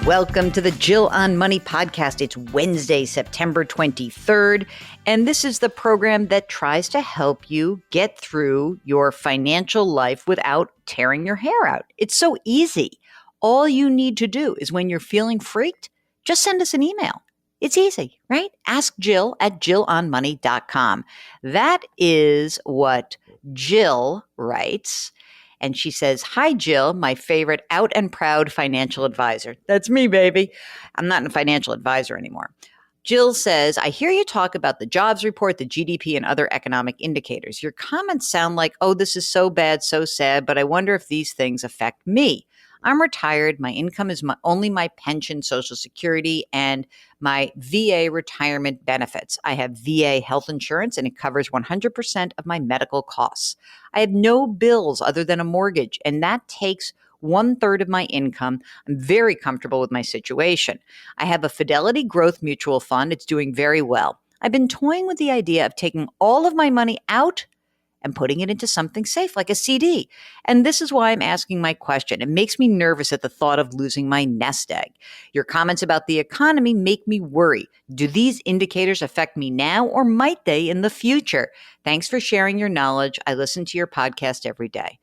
Welcome to the Jill on Money podcast. It's Wednesday, September 23rd, and this is the program that tries to help you get through your financial life without tearing your hair out. It's so easy. All you need to do is when you're feeling freaked, just send us an email. It's easy, right? Ask Jill at jillonmoney.com. That is what Jill writes. And she says, "Hi, Jill, my favorite out and proud financial advisor." That's me, baby. I'm not a financial advisor anymore. Jill says, "I hear you talk about the jobs report, the GDP, and other economic indicators. Your comments sound like, oh, this is so bad, so sad, but I wonder if these things affect me. I'm retired. My income is only my pension, Social Security, and my VA retirement benefits. I have VA health insurance, and it covers 100% of my medical costs. I have no bills other than a mortgage, and that takes 1/3 of my income. I'm very comfortable with my situation. I have a Fidelity Growth Mutual Fund. It's doing very well. I've been toying with the idea of taking all of my money out and putting it into something safe like a CD. And this is why I'm asking my question. It makes me nervous at the thought of losing my nest egg. Your comments about the economy make me worry. Do these indicators affect me now, or might they in the future? Thanks for sharing your knowledge. I listen to your podcast every day."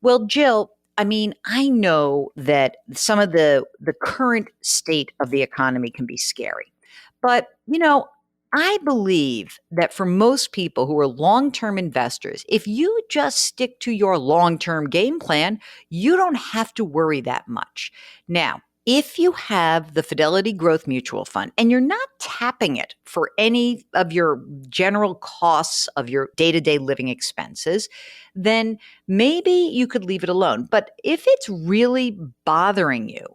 Well, Jill, I know that some of the current state of the economy can be scary. But, I believe that for most people who are long-term investors, if you just stick to your long-term game plan, you don't have to worry that much. Now, if you have the Fidelity Growth Mutual Fund and you're not tapping it for any of your general costs of your day-to-day living expenses, then maybe you could leave it alone. But if it's really bothering you,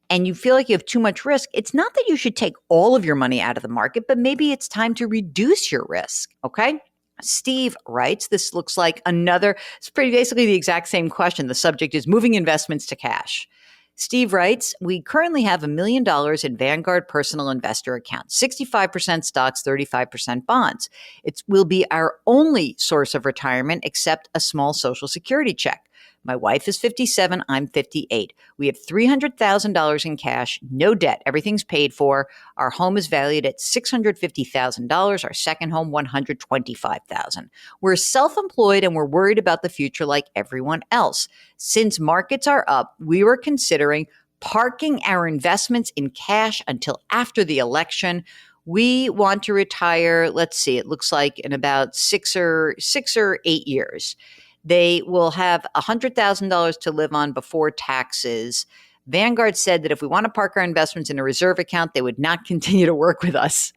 and you feel like you have too much risk, it's not that you should take all of your money out of the market, but maybe it's time to reduce your risk, okay? Steve writes, this looks like it's pretty basically the exact same question. The subject is moving investments to cash. Steve writes, "We currently have $1 million in Vanguard personal investor accounts, 65% stocks, 35% bonds. It will be our only source of retirement except a small Social Security check. My wife is 57. I'm 58. We have $300,000 in cash, no debt. Everything's paid for. Our home is valued at $650,000. Our second home, $125,000. We're self-employed and we're worried about the future like everyone else. Since markets are up, we were considering parking our investments in cash until after the election. We want to retire, let's see, it looks like in about six or 8 years. They will have $100,000 to live on before taxes. Vanguard said that if we want to park our investments in a reserve account, they would not continue to work with us."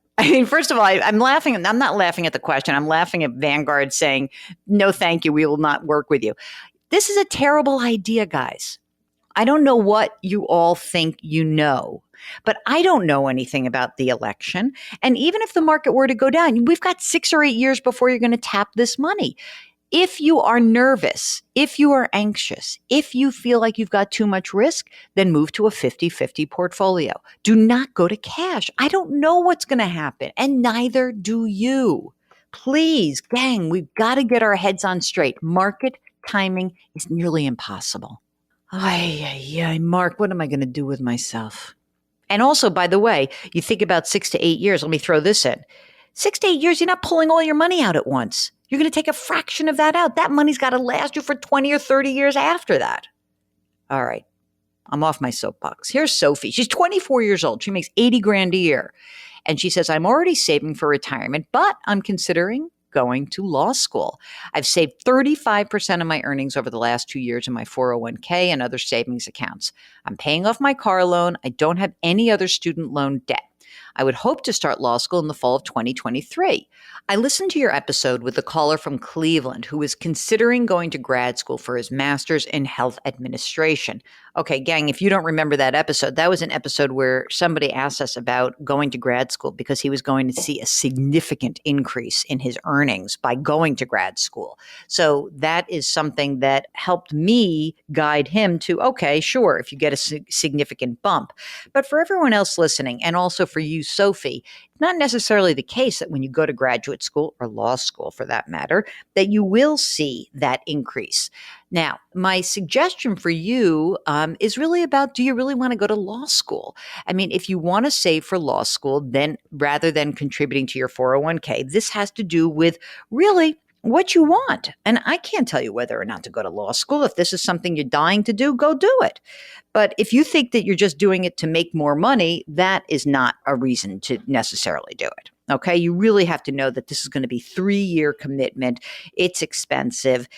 First of all, I'm laughing. I'm not laughing at the question. I'm laughing at Vanguard saying, "No, thank you. We will not work with you." This is a terrible idea, guys. I don't know what you all think you know, but I don't know anything about the election. And even if the market were to go down, we've got 6 or 8 years before you're going to tap this money. If you are nervous, if you are anxious, if you feel like you've got too much risk, then move to a 50-50 portfolio. Do not go to cash. I don't know what's going to happen, and neither do you. Please, gang, we've got to get our heads on straight. Market timing is nearly impossible. Mark, what am I going to do with myself? And also, by the way, you think about 6 to 8 years. Let me throw this in. 6 to 8 years, you're not pulling all your money out at once. You're going to take a fraction of that out. That money's got to last you for 20 or 30 years after that. All right. I'm off my soapbox. Here's Sophie. She's 24 years old. She makes $80,000 a year. And she says, "I'm already saving for retirement, but I'm considering going to law school. I've saved 35% of my earnings over the last 2 years in my 401k and other savings accounts. I'm paying off my car loan. I don't have any other student loan debt. I would hope to start law school in the fall of 2023. I listened to your episode with the caller from Cleveland who was considering going to grad school for his master's in health administration." Okay, gang, if you don't remember that episode, that was an episode where somebody asked us about going to grad school because he was going to see a significant increase in his earnings by going to grad school. So that is something that helped me guide him to, okay, sure, if you get a significant bump. But for everyone else listening, and also for you, Sophie, it's not necessarily the case that when you go to graduate school or law school for that matter, that you will see that increase. Now, my suggestion for you is really about, do you really want to go to law school? I mean, if you want to save for law school, then rather than contributing to your 401k, this has to do with really what you want. And I can't tell you whether or not to go to law school. If this is something you're dying to do, go do it. But if you think that you're just doing it to make more money, that is not a reason to necessarily do it. Okay. You really have to know that this is going to be 3-year commitment. It's expensive.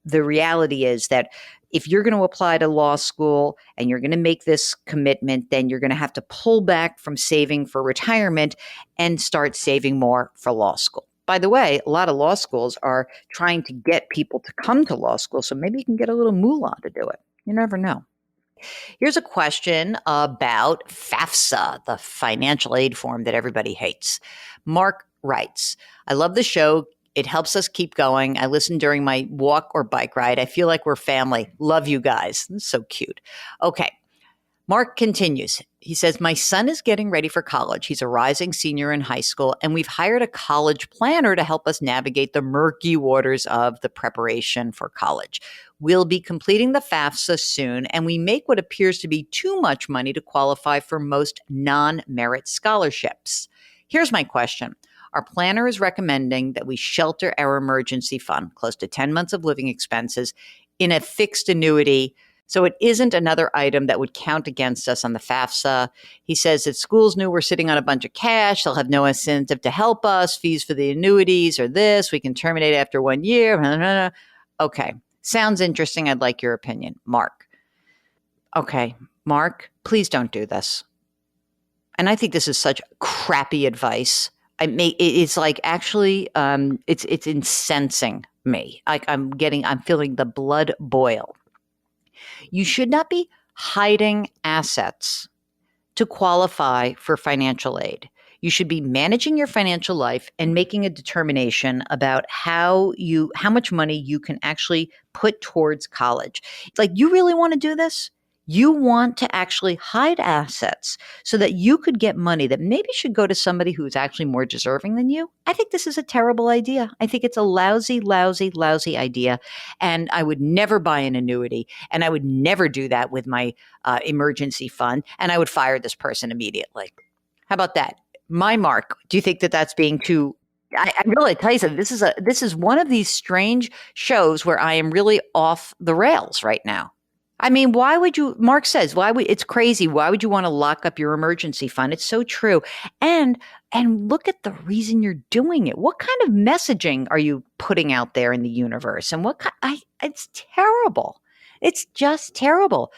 The reality is that if you're going to apply to law school and you're going to make this commitment, then you're going to have to pull back from saving for retirement and start saving more for law school. By the way, a lot of law schools are trying to get people to come to law school, so maybe you can get a little moolah to do it. You never know. Here's a question about FAFSA, the financial aid form that everybody hates. Mark writes, I love the show. It helps us keep going. I listen during my walk or bike ride. I feel like we're family. Love you guys. That's so cute. Okay. Mark continues. He says, my son is getting ready for college. He's a rising senior in high school, and we've hired a college planner to help us navigate the murky waters of the preparation for college. We'll be completing the FAFSA soon, and we make what appears to be too much money to qualify for most non-merit scholarships. Here's my question. Our planner is recommending that we shelter our emergency fund, close to 10 months of living expenses, in a fixed annuity, so it isn't another item that would count against us on the FAFSA. He says that schools knew we're sitting on a bunch of cash. They'll have no incentive to help us. Fees for the annuities or this. We can terminate after 1 year. Okay. Sounds interesting. I'd like your opinion. Mark. Okay. Mark, please don't do this. And I think this is such crappy advice. It's like actually, it's incensing me. Like I'm feeling the blood boil. You should not be hiding assets to qualify for financial aid. You should be managing your financial life and making a determination about how much money you can actually put towards college. Like, you really want to do this? You want to actually hide assets so that you could get money that maybe should go to somebody who's actually more deserving than you. I think this is a terrible idea. I think it's a lousy, lousy, lousy idea. And I would never buy an annuity. And I would never do that with my emergency fund. And I would fire this person immediately. How about that? My Mark, do you think that that's being too... I really tell you something. This is one of these strange shows where I am really off the rails right now. I mean, why would you, Mark says, it's crazy. Why would you want to lock up your emergency fund? It's so true. And look at the reason you're doing it. What kind of messaging are you putting out there in the universe? And it's terrible. It's just terrible.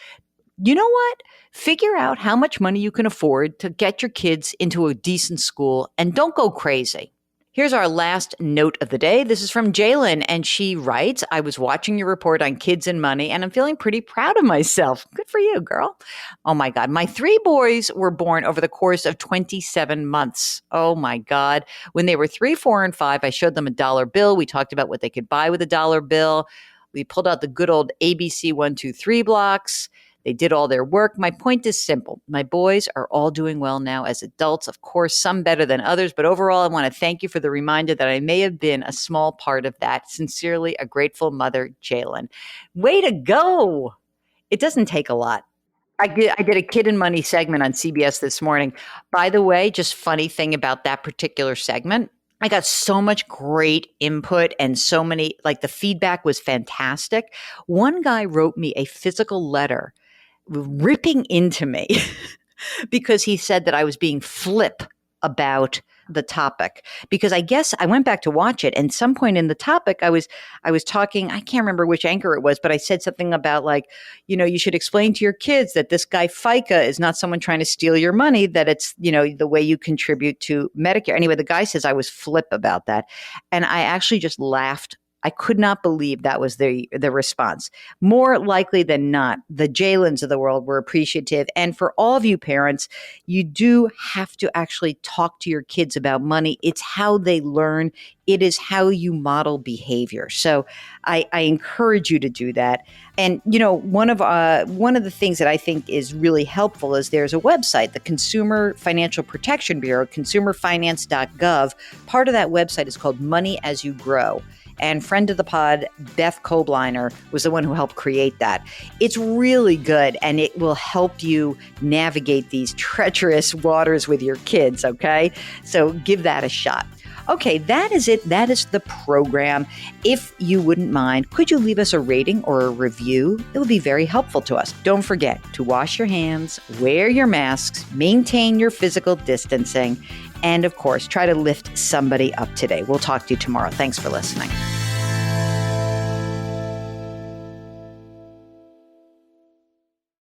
You know what? Figure out how much money you can afford to get your kids into a decent school and don't go crazy. Here's our last note of the day. This is from Jalen, and she writes, I was watching your report on kids and money, and I'm feeling pretty proud of myself. Good for you, girl. Oh, my God. My 3 boys were born over the course of 27 months. Oh, my God. When they were 3, 4, and 5, I showed them a dollar bill. We talked about what they could buy with a dollar bill. We pulled out the good old ABC 1, 2, 3 blocks. They did all their work. My point is simple. My boys are all doing well now as adults. Of course, some better than others, but overall, I want to thank you for the reminder that I may have been a small part of that. Sincerely, a grateful mother, Jalen. Way to go. It doesn't take a lot. I did a Kid and Money segment on CBS this morning. By the way, just funny thing about that particular segment, I got so much great input and so many, like the feedback was fantastic. One guy wrote me a physical letter ripping into me because he said that I was being flip about the topic, because I guess I went back to watch it, and some point in the topic I was talking, I can't remember which anchor it was, but I said something about like, you should explain to your kids that this guy FICA is not someone trying to steal your money, that it's, the way you contribute to Medicare. Anyway, the guy says I was flip about that. And I actually just laughed. I could not believe that was the response. More likely than not, the Jalens of the world were appreciative. And for all of you parents, you do have to actually talk to your kids about money. It's how they learn. It is how you model behavior. So I encourage you to do that. And, one of the things that I think is really helpful is there's a website, the Consumer Financial Protection Bureau, consumerfinance.gov. Part of that website is called Money as You Grow. And friend of the pod, Beth Kobliner, was the one who helped create that. It's really good, and it will help you navigate these treacherous waters with your kids, okay? So give that a shot. Okay, that is it. That is the program. If you wouldn't mind, could you leave us a rating or a review? It would be very helpful to us. Don't forget to wash your hands, wear your masks, maintain your physical distancing, and of course, try to lift somebody up today. We'll talk to you tomorrow. Thanks for listening.